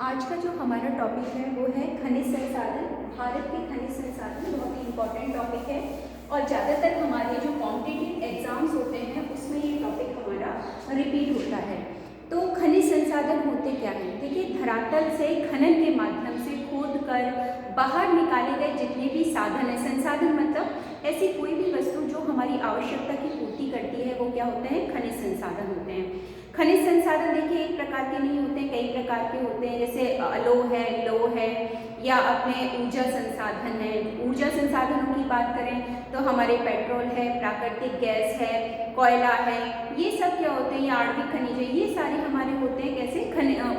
आज का जो हमारा टॉपिक है वो है खनिज संसाधन। भारत के खनिज संसाधन बहुत ही इम्पोर्टेंट टॉपिक है और ज़्यादातर हमारे जो कॉम्पिटिटिव एग्जाम्स होते हैं उसमें ये टॉपिक हमारा रिपीट होता है। तो खनिज संसाधन होते क्या हैं? देखिए, धरातल से खनन के माध्यम से खोद कर बाहर निकाले गए जितने भी साधन है, संसाधन मतलब ऐसी कोई भी वस्तु जो हमारी आवश्यकता की पूर्ति करती है, वो क्या होते हैं? खनिज संसाधन होते हैं। खनिज संसाधन देखिए एक प्रकार के नहीं होते हैं, कई प्रकार के होते हैं। जैसे अलोह है, लौह है, या अपने ऊर्जा संसाधन है। ऊर्जा संसाधनों की बात करें तो हमारे पेट्रोल है, प्राकृतिक गैस है, कोयला है, ये सब क्या होते हैं? ये आणविक खनिज है, ये सारे हमारे होते हैं कैसे?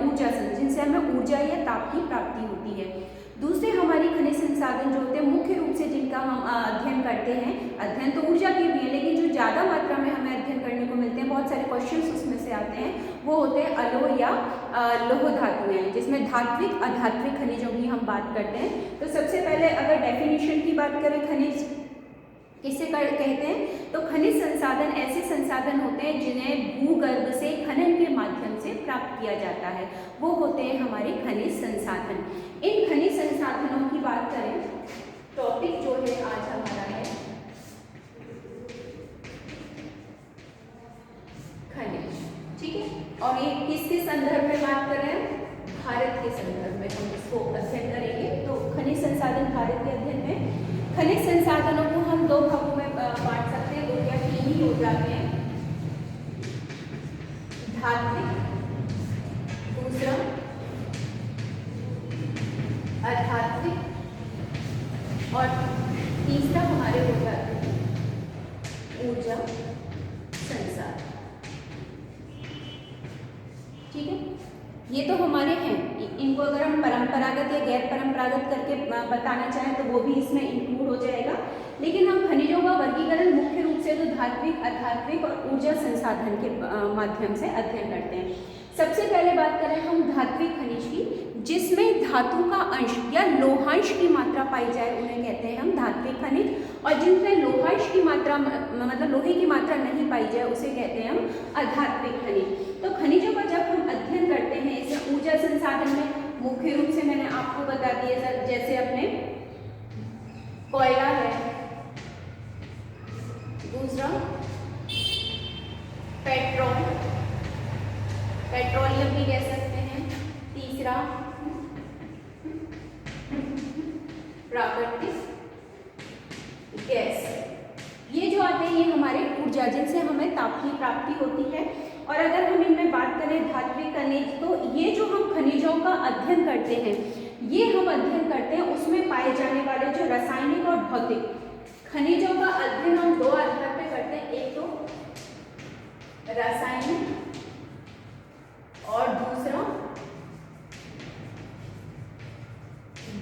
ऊर्जा संसाधन, जिनसे हमें ऊर्जा या ताप की प्राप्ति होती है। दूसरे हमारी खनिज संसाधन जो होते हैं मुख्य रूप से जिनका हम अध्ययन करते हैं, अध्ययन तो ऊर्जा के भी है, लेकिन जो ज़्यादा मात्रा में हमें अध्ययन करने को मिलते हैं, बहुत सारे क्वेश्चंस उसमें से आते हैं, वो होते हैं अलोह या लौह धातुएं, जिसमें धात्विक अधात्विक खनिजों की हम बात करते हैं। तो सबसे पहले अगर डेफिनेशन की बात करें खनिज किसे कहते हैं, तो खनिज संसाधन ऐसे संसाधन होते हैं जिन्हें भूगर्भ से खनन के माध्यम से प्राप्त किया जाता है, वो होते हैं हमारे खनिज संसाधन। इन खनिज संसाधनों की बात करें, टॉपिक जो है आज हमारा है खनिज, ठीक है। और ये किसके संदर्भ में बात कर रहे हैं? भारत के संदर्भ में हम इसको अध्ययन करेंगे। तो खनिज संसाधन भारत के अध्ययन में खनिज संसाधनों को हम दो भागों में बांट सकते हैं, दो या तीन ही हो जाते हैं। धात्विक, दूसरा अधात्विक, और तीसरा हमारे हो जाते हैं ऊर्जा संसाधन, ठीक है। ये तो हमारे हैं, इनको अगर हम परंपरागत या गैर परंपरागत करके बताना चाहें तो वो भी इसमें इंक्लूड हो जाएगा। लेकिन हम खनिजों का वर्गीकरण मुख्य रूप से तो धात्विक, अधात्विक और ऊर्जा संसाधन के माध्यम से अध्ययन करते हैं। सबसे पहले बात करें हम धात्विक खनिज की, जिसमें धातु का अंश या लोहांश की मात्रा पाई जाए उन्हें कहते हैं हम धात्विक खनिज, और जिनमें लोहांश की मात्रा मतलब लोहे की मात्रा नहीं पाई जाए उसे कहते हैं हम अधात्विक खनिज। तो खनिजों का जब हम अध्ययन करते हैं इसमें ऊर्जा संसाधन में मुख्य रूप से मैंने आपको बता दिया, जैसे अपने कोयला है, दूसरा पेट्रोलियम भी कह सकते हैं, तीसरा प्राकृतिक गैस। ये जो आते हैं ये हमारे ऊर्जा, जिनसे हमें ताप की प्राप्ति होती है। और अगर हम इनमें बात करें धात्विक खनिज, तो ये जो हम खनिजों का अध्ययन करते हैं, ये हम अध्ययन करते हैं उसमें पाए जाने वाले जो रासायनिक और भौतिक खनिजों का अध्ययन हम दो आधार पे करते हैं, एक तो रासायनिक और दूसरा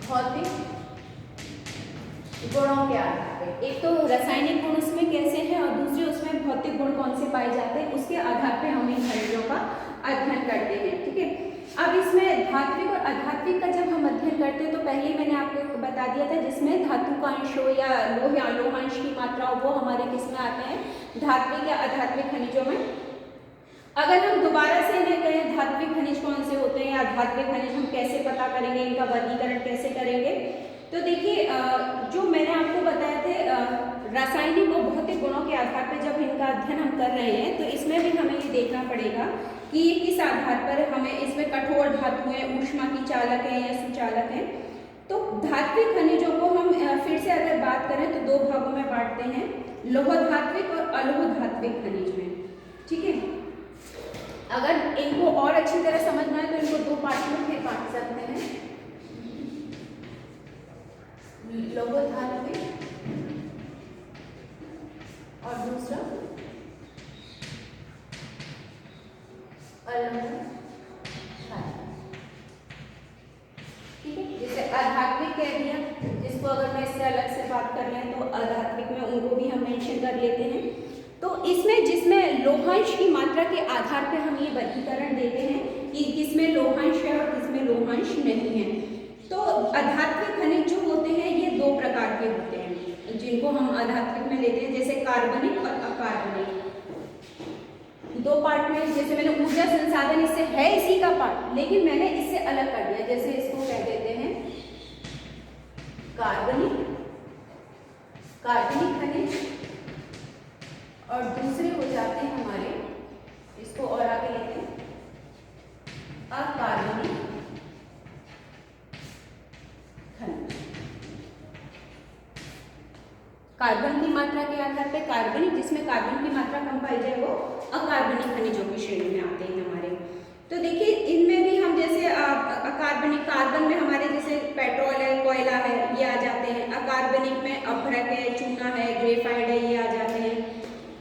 भौतिक गुणों के आधार पे। एक तो रासायनिक गुण उसमें कैसे हैं और दूसरे उसमें भौतिक गुण कौन से पाए जाते हैं, उसके आधार पे हम इन खनिजों का अध्ययन करते हैं, ठीक है। अब इसमें धात्विक और अधात्विक का जब हम अध्ययन करते हैं तो पहले मैंने आपको बता दिया था, जिसमें धातु का अंश हो या लोहांश की मात्रा हो, वो हमारे किस में आते हैं? धात्विक या अधात्विक खनिजों में। अगर हम दोबारा से इन्हें कहें धात्विक खनिज कौन से होते हैं या अधात्विक खनिज हम कैसे पता करेंगे, इनका वर्गीकरण कैसे करेंगे, तो देखिए जो मैंने आपको बताया थे रासायनिक और भौतिक गुणों के आधार पर जब इनका अध्ययन हम कर रहे हैं तो इसमें भी हमें ये देखना पड़ेगा कि ये किस आधार पर हमें इसमें कठोर धातु हैं, ऊष्मा की चालक हैं या सुचालक हैं। तो धात्विक खनिजों को हम फिर से अगर बात करें तो दो भागों में बांटते हैं, लौह धात्विक और अलोह धात्विक खनिज में, ठीक है। अगर इनको और अच्छी तरह समझना है तो इनको दो पार्ट में फिर बांट सकते हैं, लौह धात्विक और दूसरा अलोह धात्विक, ठीक है। जैसे अधात्विक कह दिया, जिसको अगर मैं इससे अलग से बात कर लें तो अधात्विक में उनको भी हम मेंशन कर लेते हैं। तो इसमें जिसमें लोहांश की मात्रा के आधार पे हम ये वर्गीकरण देते हैं कि किसमें लोहांश है और किसमें लोहांश नहीं है। तो अधात्विक खनिज जो होते हैं ये दो प्रकार के होते हैं जिनको हम अधात्विक में लेते हैं, जैसे कार्बनिक और अकार्बनिक। दो पार्ट में, जैसे मैंने ऊर्जा संसाधन इससे है इसी का पार्ट, लेकिन मैंने इससे अलग कर दिया। जैसे इसको कह देते हैं कार्बनिक खनिज, और दूसरे हो जाते हैं हमारे, इसको और आगे लेते हैं अकार्बनिक खनिज। कार्बन की मात्रा के आधार पे कार्बनिक, जिसमें कार्बन की मात्रा कम पाई जाए वो अकार्बनिक खनिजों की श्रेणी में आते हैं हमारे। तो देखिए इनमें भी हम जैसे अकार्बनिक, कार्बन में हमारे जैसे पेट्रोल है, कोयला है, ये आ जाते हैं। अकार्बनिक में अभ्रक है, चूना है, ग्रेफाइट है, ये आ जाते हैं।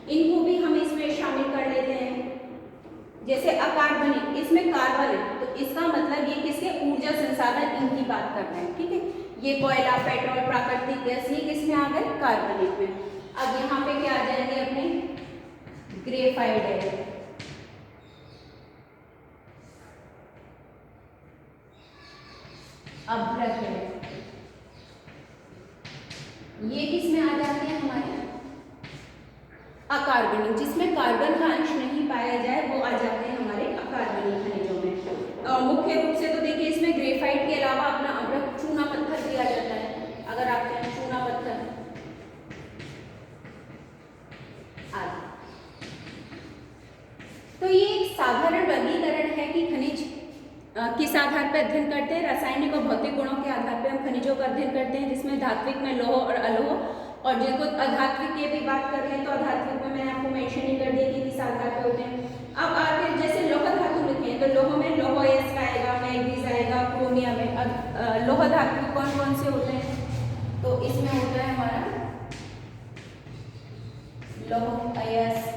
इनको भी हम इसमें शामिल कर लेते हैं। जैसे अकार्बनिक, इसमें कार्बन है, तो इसका मतलब ये किसके ऊर्जा संसाधन इनकी बात कर रहे हैं, ठीक है। ये कोयला, पेट्रोल, प्राकृतिक गैस, ये किसमें आ गए कार्बनिक में। अब यहाँ पे क्या आ जाएंगे अपने, ग्रेफाइट है, अभ्रक है, ये किसमें आ जाते हैं हमारे अकार्बनिक, जिसमें कार्बन का अंश नहीं पाया जाए वो आ जाते हैं हमारे अकार्बनिक खनिजों में। मुख्य रूप से तो देखिए इसमें ग्रेफाइट के अलावा अपना अभ्रक, चूना पत्थर भी आ जाता है। अगर आप कहें चूना पत्थर आदि, तो ये एक साधारण वर्गीकरण है कि खनिज किस आधार पर अध्ययन करते हैं। रासायनिक और भौतिक गुणों के आधार पर हम खनिजों का अध्ययन करते हैं, जिसमें धात्विक में लौह और अलोह, और जिनको अधात्विक की भी बात कर रहे हैं तो अधात्विक में मैंने आपको मेंशन ही कर दिया कि किस आधार पर होते हैं। अब आगे जैसे लौह धातु लिखे हैं तो लौह में लौह एस्ट आएगा, मैग्नीज आएगा, क्रोमियम है। लौह धातु कौन कौन से होते हैं, तो इसमें होता है हमारा लौह अयस्क,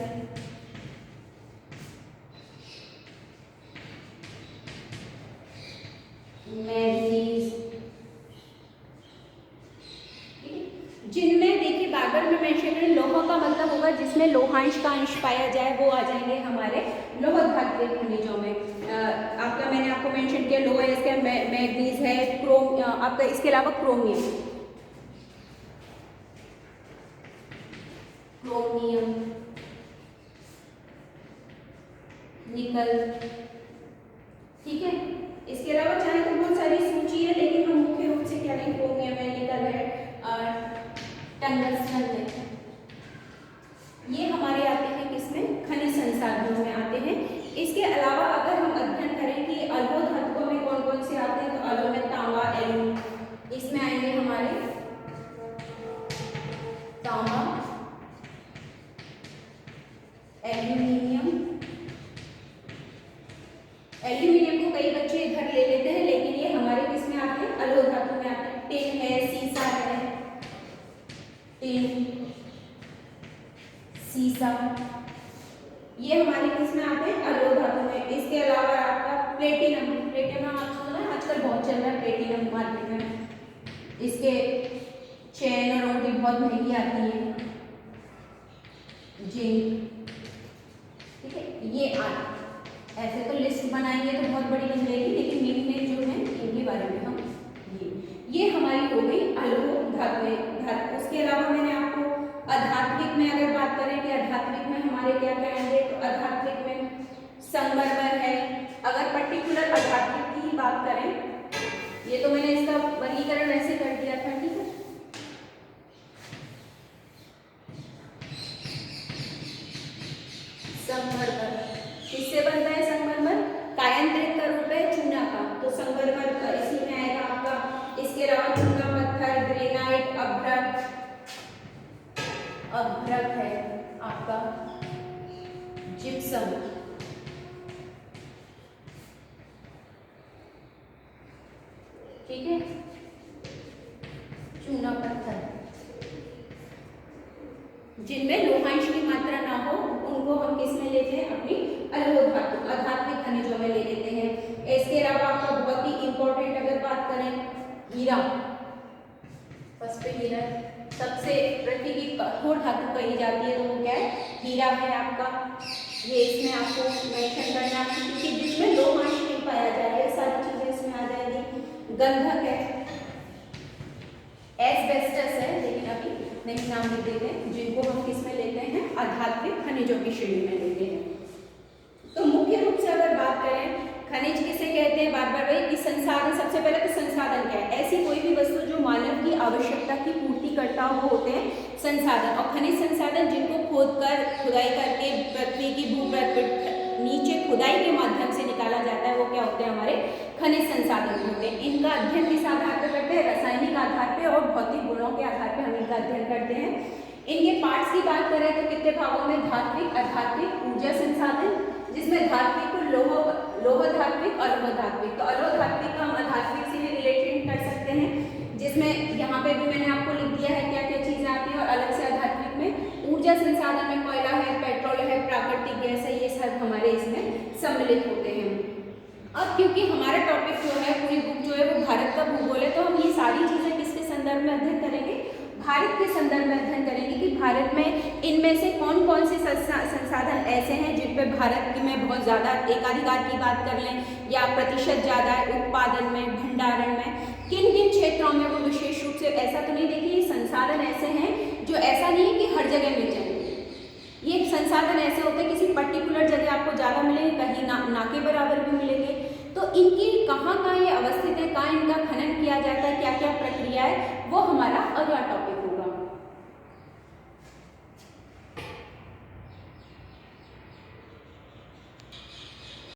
मैग्नीज, जिनमें देखिए बागर में मेंशन करें लौह का मतलब होगा जिसमें लोहांश का अंश पाया जाए, वो आ जाएंगे हमारे लौह धात्विक खनिजों में। आपका मैंने आपको मेंशन किया लौह है, इसका मैग्नीज है, क्रोम, आपका इसके अलावा क्रोमियम, निकल, ठीक है। इसके अलावा चाहे तो बहुत सारी सूची है, लेकिन हम मुख्य रूप से क्या लेंगे, क्रोमियम है, निकल है, टंगस्टन है, ये हमारे आते हैं किसमें, खनिज संसाधनों में आते हैं। इसके अलावा अगर हम अध्ययन करें कि अलोह धातुओं में कौन कौन से आते हैं, तो अलोह में तांबा, एल्यूम, इसमें आएंगे हमारे तांबा, एल्यूमिनियम। एल्यूमिनियम को कई बच्चे इधर ले लेते हैं, लेकिन ये हमारे किसमें आते हैं, अलोह धातु में आते हैं। टिन है, सीसा है, टिन, सीसा, ये हमारे किसमें आते हैं, अलोह धातु में। इसके अलावा आपका प्लेटिनम, प्लेटिनम आप सुना है आजकल बहुत चल रहा है प्लेटिनम मार्केट में, इसके चेन और अंगूठी बहुत महंगी आती है। जिंक, ठीक है, ये ऐसे तो लिस्ट बनाएंगे तो बहुत बड़ी बन जाएगी, लेकिन मेन जो है इनके बारे में हम ये हमारी हो गई अलोह धातु। उसके अलावा मैंने आपको अधात्विक में अगर बात करें कि अधात्विक में हमारे क्या क्या आएंगे, तो अधात्विक में संगमरमर है। अगर पर्टिकुलर अधात्विक की ही बात करें, ये तो मैंने इसका वर्गीकरण ऐसे कर दिया था, ठीक है। संगमरमर किससे बनता है, संगमरमर कायांतरित का रूप है चूना का, तो संगमरमर इसी में आएगा आपका। इसके अलावा चूना पत्थर, ग्रेनाइट, अभ्रक है आपका, जिप्सम, ठीक है, चूना पत्थर, जिनमें लोहांश की मात्रा ना हो उनको हम किस में लेते हैं, अपनी अलोह धातु अधात्विक खनिजों में ले लेते हैं। इसके अलावा आपका बहुत ही इंपॉर्टेंट अगर बात करें, हीरा, फर्स्ट पे हीरा सबसे पृथ्वी की कठोर धातु कही जाती है, तो वो क्या है, हीरा है आपका। ये इसमें आपको मेंशन करना है कि जिसमें लोहांश नहीं पाया जा रहा है, सारी चीजें इसमें आ जाएगी। गंधक है, एस्बेस्टस है, लेकिन अभी नहीं नाम लिख देते हैं, जिनको हम किस में लेते हैं, अधात्विक खनिजों की श्रेणी में लेते हैं। बात करें, खनिज किसे कहते हैं, बार बार वही कि संसाधन, सबसे पहले तो संसाधन क्या है, ऐसी कोई भी वस्तु जो मानव की आवश्यकता की पूर्ति करता हो वो होते हैं संसाधन। और खनिज संसाधन जिनको खोदकर खुदाई करके पृथ्वी की नीचे खुदाई के माध्यम से निकाला जाता है वो क्या होते हैं, हमारे खनिज संसाधन होते हैं। इनका अध्ययन किस आधार पर करते हैं, रासायनिक आधार पे और भौतिक गुणों के आधार पर हम इनका अध्ययन करते हैं। इनके पार्ट्स की बात करें तो कितने भागों में, धात्विक, अधात्विक, ऊर्जा संसाधन, जिसमें धात्विक को लोह धात्विक और अलोधात्विक, तो अलोधात्विक का हम अधात्विक से भी रिलेटेड कर सकते हैं, जिसमें यहाँ पे भी मैंने आपको लिख दिया है क्या क्या चीजें आती हैं। और अलग से अधात्विक में ऊर्जा संसाधन में कोयला है, पेट्रोल है, प्राकृतिक गैस है, ये सब हमारे इसमें सम्मिलित होते हैं। अब क्योंकि हमारा टॉपिक जो है, पूरी बुक जो है वो भारत का भूगोल है, तो हम ये सारी चीजें किसके संदर्भ में अध्ययन करेंगे, भारत के संदर्भ में अध्ययन करेंगे कि भारत में इनमें से कौन कौन से संसाधन ऐसे हैं जिन पे भारत में बहुत ज़्यादा, एकाधिकार की बात कर लें या प्रतिशत ज़्यादा है उत्पादन में, भंडारण में, किन किन क्षेत्रों में वो विशेष रूप से, ऐसा तो नहीं देखिए ये संसाधन ऐसे हैं जो ऐसा नहीं है कि हर जगह मिल जाएंगे, ये संसाधन ऐसे होते हैं किसी पर्टिकुलर जगह आपको ज़्यादा मिलेंगे, कहीं ना के बराबर भी मिलेंगे। तो इनकी कहाँ ये अवस्थित है, कहाँ इनका खनन किया जाता है, क्या क्या प्रक्रिया है, वो हमारा अगला टॉपिक होगा।